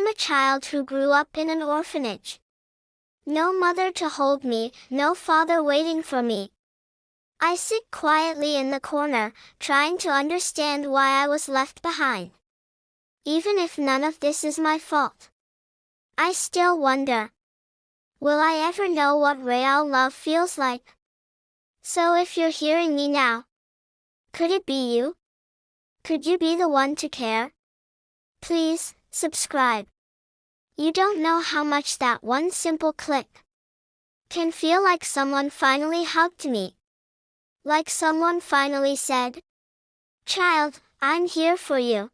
a child who grew up in an orphanage. No mother to hold me, no father waiting for me. I sit quietly in the corner, trying to understand why I was left behind. Even if none of this is my fault, I still wonder, will I ever know what real love feels like? So if you're hearing me now, could it be you? Could you be the one to care? Please, subscribe. You don't know how much that one simple click can feel like someone finally hugged me. Like someone finally said, "Child, I'm here for you."